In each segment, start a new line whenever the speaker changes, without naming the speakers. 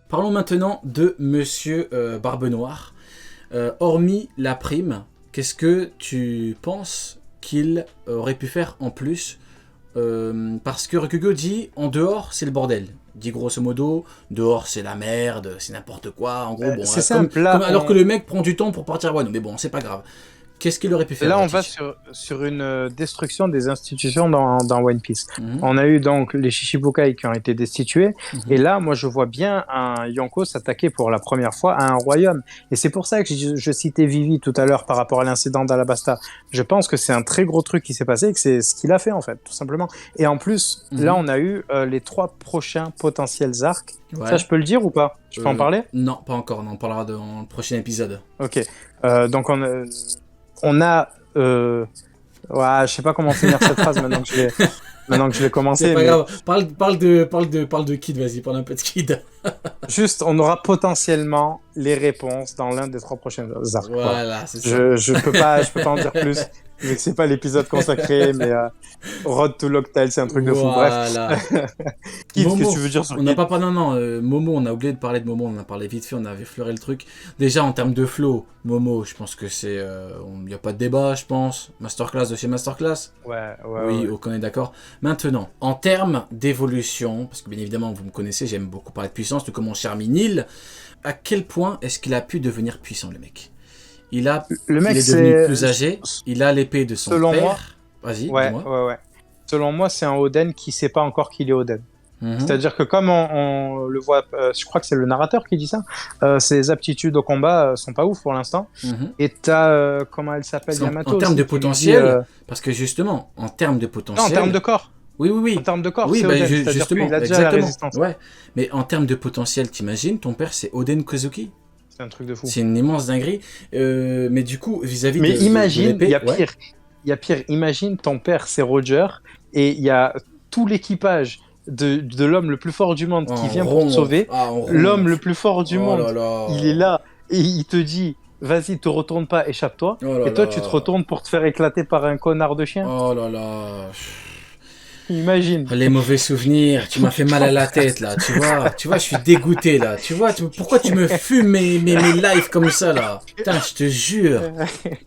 Parlons maintenant de Monsieur Barbe Noire. Hormis la prime, qu'est-ce que tu penses qu'il aurait pu faire en plus? Parce que Rokugo dit en dehors c'est le bordel. Il dit grosso modo dehors c'est la merde, c'est n'importe quoi. En gros, bon,
c'est simple. Là,
alors que le mec prend du temps pour partir. Ouais, non, mais bon, c'est pas grave. Qu'est-ce qu'il aurait pu faire?
Là, on va sur une destruction des institutions dans One Piece. On a eu donc les Shichibukai qui ont été destitués. Et là, moi, je vois bien un Yonko s'attaquer pour la première fois à un royaume. Et c'est pour ça que je citais Vivi tout à l'heure par rapport à l'incident d'Alabasta. Je pense que c'est un très gros truc qui s'est passé et que c'est ce qu'il a fait, en fait, tout simplement. Et en plus, là, on a eu les 3 prochains potentiels arcs. Ouais. Ça, je peux le dire ou pas? Je peux en parler?
Non, pas encore. On en parlera dans le prochain épisode.
Ok. Donc, on a ouais, je sais pas comment finir cette phrase maintenant que je l'ai commencé.
C'est pas grave. Parle de Kid, vas-y, parle un peu de Kid.
Juste, on aura potentiellement les réponses dans l'un des 3 prochains arcs.
Voilà, c'est ça.
Je peux pas en dire plus, vu que c'est pas l'épisode consacré, mais Road to Locktail, c'est un truc de fou. Bref. Kid, qu'est-ce que tu veux dire sur Kid?
On n'a pas parlé, non, Momo, on a oublié de parler de Momo, on en a parlé vite fait, on avait effleuré le truc. Déjà, en termes de flow, Momo, je pense que c'est... Il n'y a pas de débat, je pense. Masterclass de chez Masterclass. Oui, on est d'accord. Maintenant, en termes d'évolution, parce que bien évidemment, vous me connaissez, j'aime beaucoup parler de puissance, tout comme mon cher Minil, à quel point est-ce qu'il a pu devenir puissant, le mec? Il est devenu plus âgé, il a l'épée de son père.
Moi,
vas-y,
ouais. Selon moi, c'est un Oden qui sait pas encore qu'il est Oden. C'est-à-dire que comme on le voit, je crois que c'est le narrateur qui dit ça, ses aptitudes au combat sont pas ouf pour l'instant. Et t'as, comment elle s'appelle, Yamato
en termes de potentiel, parce que justement, en termes de potentiel...
Non, en termes de corps.
Oui.
En termes de corps,
oui,
c'est Oden.
Justement,
il a déjà la résistance.
Ouais. Mais en termes de potentiel, t'imagines, ton père c'est Oden Kozuki.
C'est un truc de fou.
C'est une immense dinguerie. Mais du coup, vis-à-vis
mais imagine, il y a pire. Il y a pire. Imagine, ton père c'est Roger, et il y a tout l'équipage de l'homme le plus fort du monde qui vient pour te sauver. L'homme le plus fort du monde, il est là, et il te dit... Vas-y, te retourne pas, échappe-toi. Et toi, tu te retournes pour te faire éclater par un connard de chien.
Oh là là.
Imagine.
Les mauvais souvenirs, tu m'as fait mal à la tête là, tu vois, je suis dégoûté là, pourquoi tu me fumes mes lives comme ça là? Putain, je te jure,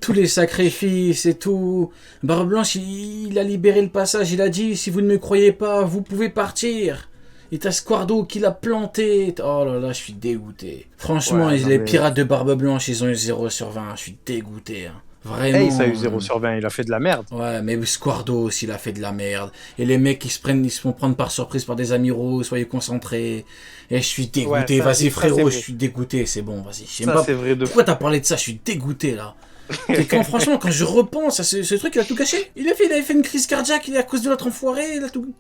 tous les sacrifices et tout. Barbe Blanche, il a libéré le passage, il a dit, si vous ne me croyez pas, vous pouvez partir. Et t'as Squardo qui l'a planté. Oh là là, je suis dégoûté. Franchement, les pirates de Barbe Blanche, ils ont eu 0/20, je suis dégoûté. Hein. Vraiment.
Hey, ça a eu 0/20, il a fait de la merde.
Ouais, mais Squardo aussi, il a fait de la merde. Et les mecs, ils se font prendre par surprise par des amiraux, soyez concentrés. Et je suis dégoûté. Vas-y, frérot, je suis dégoûté, c'est bon, vas-y.
C'est vrai de
pourquoi t'as parlé de ça? Je suis dégoûté, là. Et franchement, quand je repense à ce truc, il a tout caché. Il avait fait une crise cardiaque, il est à cause de l'autre enfoiré, il a tout...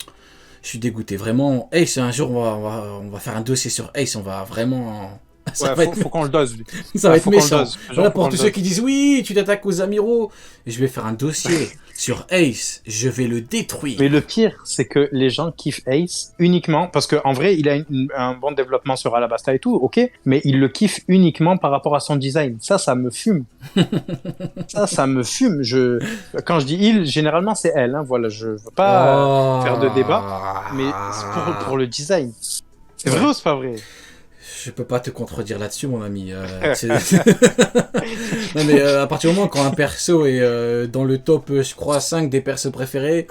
Je suis dégoûté, vraiment. Ace, un jour, on va faire un dossier sur Ace, on va vraiment...
faut qu'on le dose.
Ça va être méchant. Voilà, pour tous ceux qui disent oui, tu t'attaques aux amiraux. Et je vais faire un dossier sur Ace. Je vais le détruire.
Mais le pire, c'est que les gens kiffent Ace uniquement parce qu'en vrai, il a un bon développement sur Alabasta et tout, ok. Mais ils le kiffent uniquement par rapport à son design. Ça me fume. ça me fume. Quand je dis il, généralement c'est elle. Hein, voilà, je veux pas faire de débat, mais c'est pour le design. C'est vrai ou c'est pas vrai?
Je peux pas te contredire là-dessus, mon ami. Non, mais à partir du moment quand un perso est dans le top, je crois, 5 des persos préférés.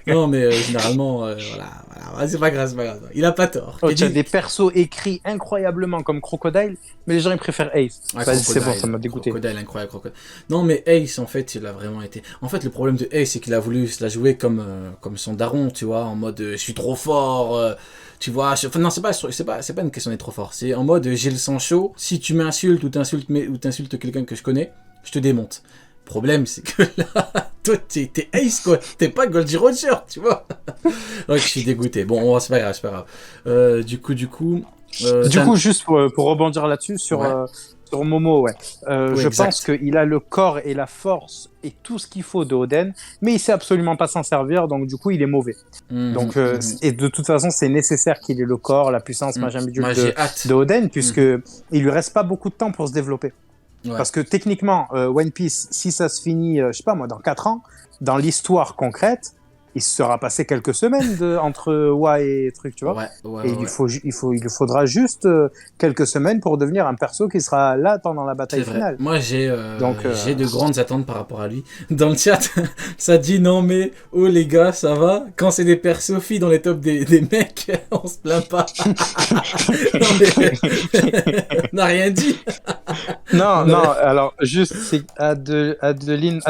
Non, mais généralement, voilà. C'est pas grave. Il a pas tort.
Il y a des persos écrits incroyablement comme Crocodile, mais les gens ils préfèrent Ace. C'est bon, ça m'a dégoûté.
Crocodile, incroyable, Crocodile. Non, mais Ace, en fait, il a vraiment été. En fait, le problème de Ace, c'est qu'il a voulu se la jouer comme son daron, tu vois, en mode je suis trop fort. Tu vois, non, c'est pas une question d'être trop fort. C'est en mode j'ai le sang chaud. Si tu m'insultes ou t'insultes quelqu'un que je connais, je te démonte. Problème, c'est que là, toi, t'es Ace, quoi. T'es pas Goldie Roger, tu vois. Donc, je suis dégoûté. Bon, c'est pas grave. Du coup,
juste pour rebondir là-dessus sur Momo, je pense qu'il a le corps et la force et tout ce qu'il faut de Oden, mais il sait absolument pas s'en servir, donc du coup il est mauvais. Et de toute façon c'est nécessaire qu'il ait le corps, la puissance, de Oden, puisque il lui reste pas beaucoup de temps pour se développer. Parce que techniquement, One Piece, si ça se finit, je sais pas moi, dans 4 ans, dans l'histoire concrète, il sera passé quelques semaines entre Wa et truc, tu vois. Et il lui faudra juste quelques semaines pour devenir un perso qui sera là pendant la bataille finale.
Moi, j'ai de grandes attentes par rapport à lui. Dans le chat, ça dit non, mais oh les gars, ça va. Quand c'est des persos filles dans les tops des mecs, on se plaint pas. Non, mais... on n'a rien dit.
Non, alors juste, c'est Adeline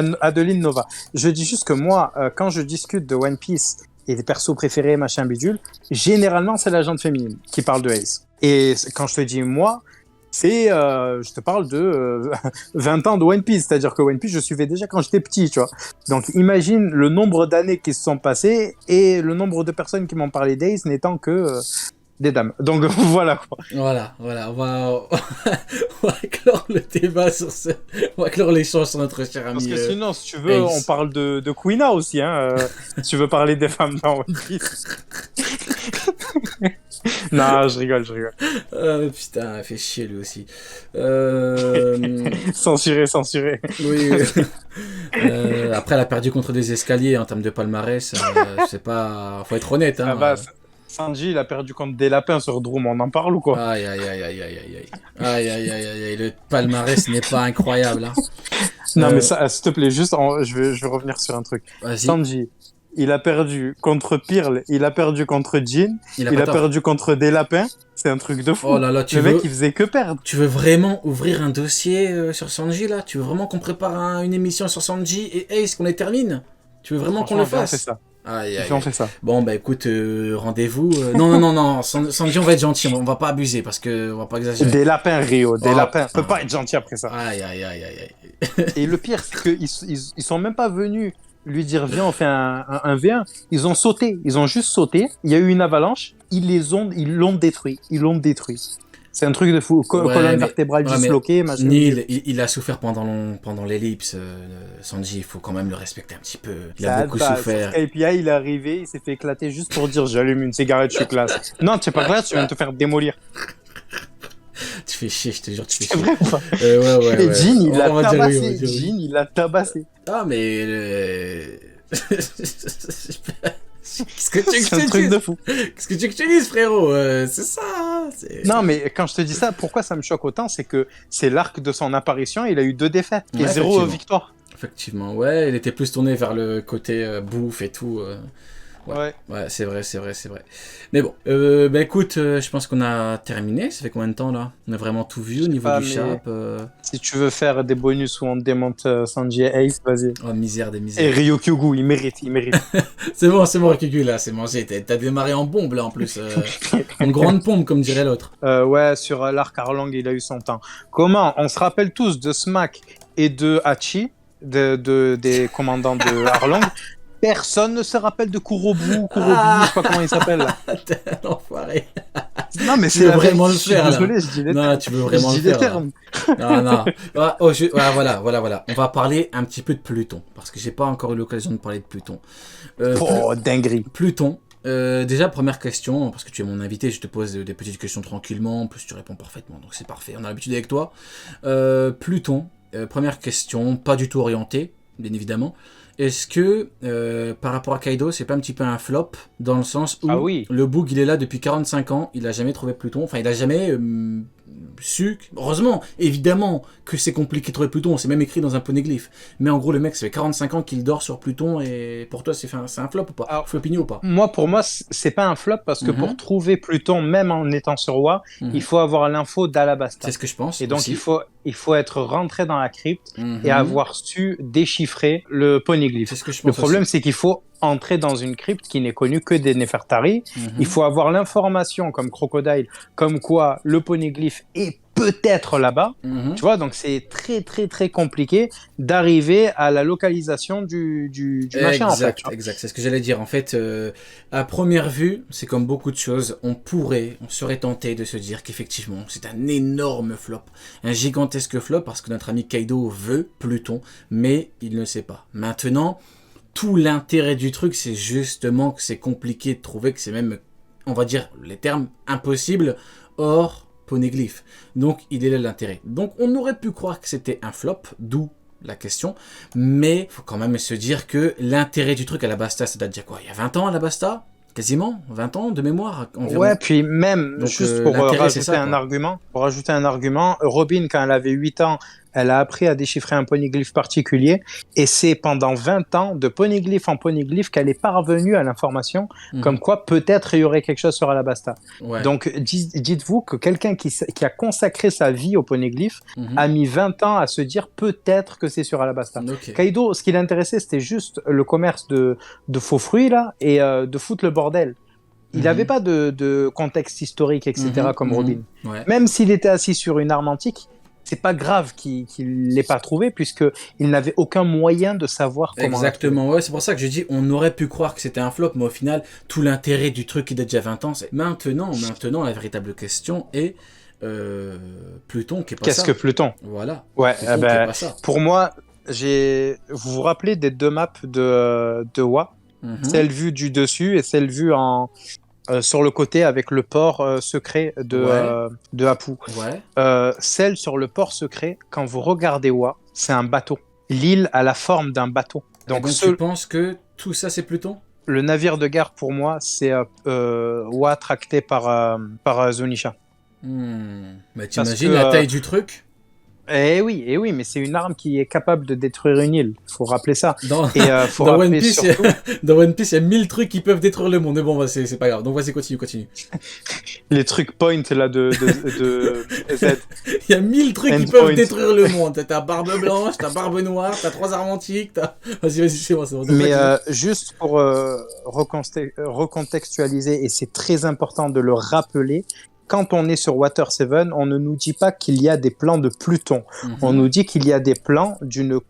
Nova. Je dis juste que moi, quand je discute de One Piece et des persos préférés, machin bidule, généralement, c'est la gente féminine qui parle de Ace. Et quand je te dis moi, je te parle de 20 ans de One Piece, c'est-à-dire que One Piece, je suivais déjà quand j'étais petit, tu vois. Donc imagine le nombre d'années qui se sont passées et le nombre de personnes qui m'ont parlé d'Ace n'étant que... des dames. Donc voilà quoi.
Voilà. On va clore le débat sur ce. On va clore l'échange sur notre cher ami.
Parce que sinon, si tu veux, on parle de Kuina aussi. Si tu veux parler des femmes dans One Piece. Non, je rigole.
Putain, elle fait chier lui aussi.
Censuré.
Oui. Après, elle a perdu contre des escaliers en termes de palmarès. C'est pas. Faut être honnête. Hein.
Sanji, il a perdu contre des lapins sur Drum, on en parle ou quoi?
Aïe. Le palmarès n'est pas incroyable. Hein.
Non, mais ça, s'il te plaît, juste, je vais revenir sur un truc.
Vas-y.
Sanji, il a perdu contre Pearl, il a perdu contre Jin, il a perdu contre des lapins. C'est un truc de fou.
Oh là là,
le mec, il faisait que perdre.
Tu veux vraiment ouvrir un dossier sur Sanji, là? Tu veux vraiment qu'on prépare une émission sur Sanji et Ace, qu'on les termine? Tu veux vraiment qu'on le fasse?
On fait ça.
On fait ça. Bon, bah écoute, rendez-vous. Non, Sanji, on va être gentil, on va pas abuser parce que on va pas exagérer.
Des lapins, Rio, des lapins. On peut pas être gentil après ça.
Aïe.
Et le pire, c'est qu'ils sont même pas venus lui dire viens, on fait un V1. Ils ont sauté, ils ont juste sauté. Il y a eu une avalanche, ils l'ont détruit. C'est un truc de fou. Colonne vertébrale disloquée.
Neil, il a souffert pendant l'ellipse. Sanji, il faut quand même le respecter un petit peu. Il a beaucoup souffert.
Et puis il est arrivé, il s'est fait éclater juste pour dire j'allume une cigarette, je suis classe. Non, tu es pas classe, tu viens de te faire démolir.
Tu fais chier, je te jure, tu fais
chier.
C'est vrai ou pas
Ouais. Et Jin, il l'a tabassé. Jin, il l'a tabassé.
Ah, mais... Qu'est-ce que tu veux que je te dise ?
C'est un truc de fou.
Qu'est-ce que tu veux que je te dise, frérot ? C'est ça.
Non, mais quand je te dis ça, pourquoi ça me choque autant ? C'est que c'est l'arc de son apparition, il a eu 2 défaites et 0 victoire.
Effectivement, ouais, il était plus tourné vers le côté bouffe et tout. Ouais, c'est vrai. Mais bon, bah écoute, je pense qu'on a terminé. Ça fait combien de temps là ? On a vraiment tout vu au niveau du sharp.
Si tu veux faire des bonus où on démonte Sanji et Ace, vas-y.
Oh, misère des misères.
Et Ryokyu, il mérite.
c'est bon, Ryokyu là, c'est mangé. T'as démarré en bombe là en plus. Une grande pompe, comme dirait l'autre.
Ouais, sur l'arc Arlong, il a eu son temps. Comment ? On se rappelle tous de Smack et de Hachi, des commandants de Arlong. Personne ne se rappelle de Kurobu, je sais pas comment il s'appelle là.
T'es un enfoiré.
Non, mais
tu veux vraiment le faire là.
Désolé, je dis les termes.
Non, tu veux vraiment le faire. Non. Voilà. On va parler un petit peu de Pluton parce que j'ai pas encore eu l'occasion de parler de Pluton.
Dinguerie.
Pluton. Déjà, première question, parce que tu es mon invité, je te pose des petites questions tranquillement, en plus tu réponds parfaitement, donc c'est parfait, on a l'habitude avec toi. Pluton, première question, pas du tout orientée, bien évidemment. Est-ce que, par rapport à Kaido, c'est pas un petit peu un flop, dans le sens où le Boog, il est là depuis 45 ans, il a jamais trouvé Pluton, enfin il a jamais su, heureusement, évidemment que c'est compliqué de trouver Pluton, c'est même écrit dans un poneglyphe, mais en gros le mec, ça fait 45 ans qu'il dort sur Pluton, et pour toi c'est un flop ou pas ? Alors, flopigno ou pas ?
Pour moi, c'est pas un flop, parce que pour trouver Pluton, même en étant sur Wa, il faut avoir l'info d'Alabasta.
C'est ce que je pense.
Et donc
aussi.
il faut être rentré dans la crypte et avoir su déchiffrer le poneglyphe.
C'est ce que je pense.
Le problème, c'est qu'il faut entrer dans une crypte qui n'est connue que des Nefertari. Il faut avoir l'information comme Crocodile, comme quoi le poneglyphe est peut-être là-bas. Tu vois, donc c'est très très très compliqué d'arriver à la localisation du machin. En fait,
exact, c'est ce que j'allais dire. En fait, à première vue, c'est comme beaucoup de choses, on serait tenté de se dire qu'effectivement, c'est un énorme flop, un gigantesque flop, parce que notre ami Kaido veut Pluton, mais il ne sait pas. Maintenant, tout l'intérêt du truc, c'est justement que c'est compliqué de trouver, que c'est même, on va dire, les termes impossibles, hors poneglyphe. Donc, il est là l'intérêt. Donc, on aurait pu croire que c'était un flop, d'où la question, mais faut quand même se dire que l'intérêt du truc à Alabasta, ça date de quoi? Il y a 20 ans Alabasta? Quasiment 20 ans de mémoire environ.
Ouais, puis même,
Donc,
juste pour rajouter un argument, Robin, quand elle avait 8 ans, elle a appris à déchiffrer un ponyglyphe particulier, et c'est pendant 20 ans, de ponyglyphe en ponyglyphe, qu'elle est parvenue à l'information, comme quoi peut-être il y aurait quelque chose sur Alabasta. Ouais. Donc dites-vous que quelqu'un qui a consacré sa vie au ponyglyphe a mis 20 ans à se dire peut-être que c'est sur Alabasta. Okay. Kaido, ce qui l'intéressait, c'était juste le commerce de faux fruits, là, et de foutre le bordel. Il n'avait pas de contexte historique, etc., comme Robin. Ouais. Même s'il était assis sur une arme antique, c'est pas grave qu'il l'ait pas trouvé, puisqu'il n'avait aucun moyen de savoir comment.
Exactement, ouais, c'est pour ça que je dis, on aurait pu croire que c'était un flop, mais au final, tout l'intérêt du truc qui date déjà 20 ans, c'est maintenant, la véritable question est Pluton qui est pas
Qu'est-ce
ça.
que Pluton?
Voilà.
Ouais, pour moi, vous vous rappelez des deux maps de Wa, celle vue du dessus et celle vue sur le côté avec le port secret de Apu. Ouais. Celle sur le port secret, quand vous regardez Wa, c'est un bateau. L'île a la forme d'un bateau.
Donc tu penses que tout ça c'est Pluton?
Le navire de guerre pour moi c'est Wa tracté par Zunisha.
Mais t'imagines la taille du truc?
Eh oui, mais c'est une arme qui est capable de détruire une île. Faut rappeler ça.
Dans One Piece, dans One Piece, il y a 1000 trucs qui peuvent détruire le monde. Mais bon, c'est pas grave. Donc vas-y, continue.
Les trucs point là de Z.
Il y a 1000 trucs qui peuvent détruire le monde. T'as barbe blanche, t'as barbe noire, t'as 3 armes antiques. Vas-y, c'est bon.
Mais juste pour recontextualiser, et c'est très important de le rappeler. Quand on est sur Water 7, on ne nous dit pas qu'il y a des plans de Pluton. On nous dit qu'il y a des plans d'une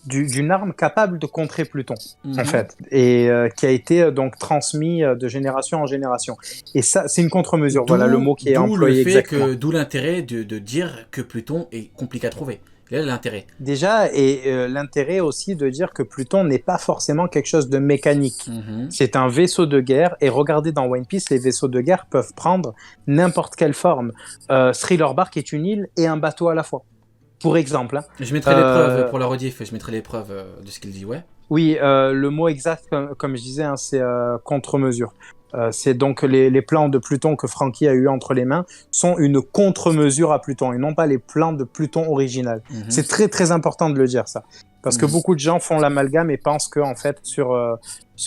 d'une arme capable de contrer Pluton, en fait, et qui a été donc transmis de génération en génération. Et ça, c'est une contre-mesure. Voilà le mot qui est employé exactement.
D'où l'intérêt de dire que Pluton est compliqué à trouver. Là, l'intérêt.
Déjà, et l'intérêt aussi de dire que Pluton n'est pas forcément quelque chose de mécanique. C'est un vaisseau de guerre, et regardez dans One Piece, les vaisseaux de guerre peuvent prendre n'importe quelle forme. Thriller Bark est une île et un bateau à la fois, pour exemple.
Je mettrai les preuves pour la rediff, je mettrai les preuves de ce qu'il dit, ouais.
Oui, le mot exact, comme je disais, hein, c'est contre-mesure. C'est donc les plans de Pluton que Franky a eu entre les mains sont une contre-mesure à Pluton et non pas les plans de Pluton original. C'est très très important de le dire ça, parce que beaucoup de gens font l'amalgame et pensent que en fait sur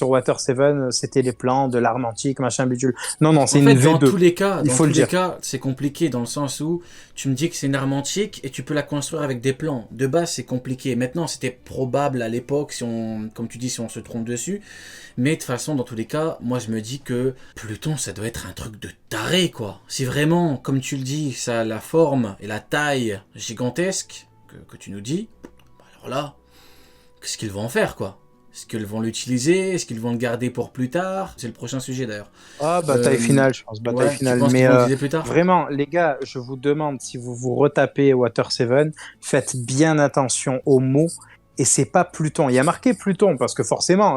Water 7 c'était les plans de l'arme antique machin bidule. Non, c'est une V2.
Dans tous les cas, c'est compliqué dans le sens où tu me dis que c'est une arme antique et tu peux la construire avec des plans. De base c'est compliqué. Maintenant c'était probable à l'époque comme tu dis, si on se trompe dessus. Mais de toute façon, dans tous les cas, moi je me dis que Pluton, ça doit être un truc de taré, quoi. Si vraiment, comme tu le dis, ça a la forme et la taille gigantesque que tu nous dis, alors là, qu'est-ce qu'ils vont en faire, quoi? Est-ce qu'ils vont l'utiliser? Est-ce qu'ils vont le garder pour plus tard? C'est le prochain sujet, d'ailleurs.
Ah, bataille finale, je pense. Bataille finale. Mais plus tard, vraiment, les gars, je vous demande, si vous vous retapez Water 7, faites bien attention aux mots. Et c'est pas Pluton. Il y a marqué Pluton, parce que forcément,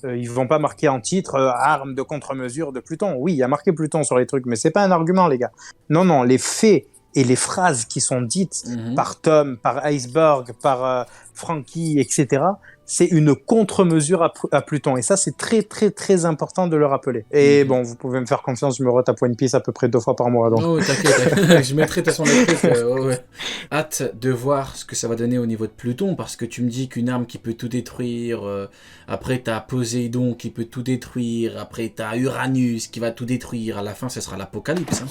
ils vont pas marquer en titre arme de contre-mesure de Pluton. Oui, il y a marqué Pluton sur les trucs, mais c'est pas un argument, les gars. Non, les faits et les phrases qui sont dites par Tom, par Iceberg, par Franky, etc., c'est une contre-mesure à Pluton. Et ça, c'est très, très, très important de le rappeler. Et bon, vous pouvez me faire confiance, je me retape One Piece à peu près 2 fois par mois. Donc.
Oh, t'inquiète. Je mettrai de toute façon les trucs. Ouais. Hâte de voir ce que ça va donner au niveau de Pluton, parce que tu me dis qu'une arme qui peut tout détruire, après t'as Poséidon qui peut tout détruire, après t'as Uranus qui va tout détruire, à la fin, ce sera l'apocalypse. Hein.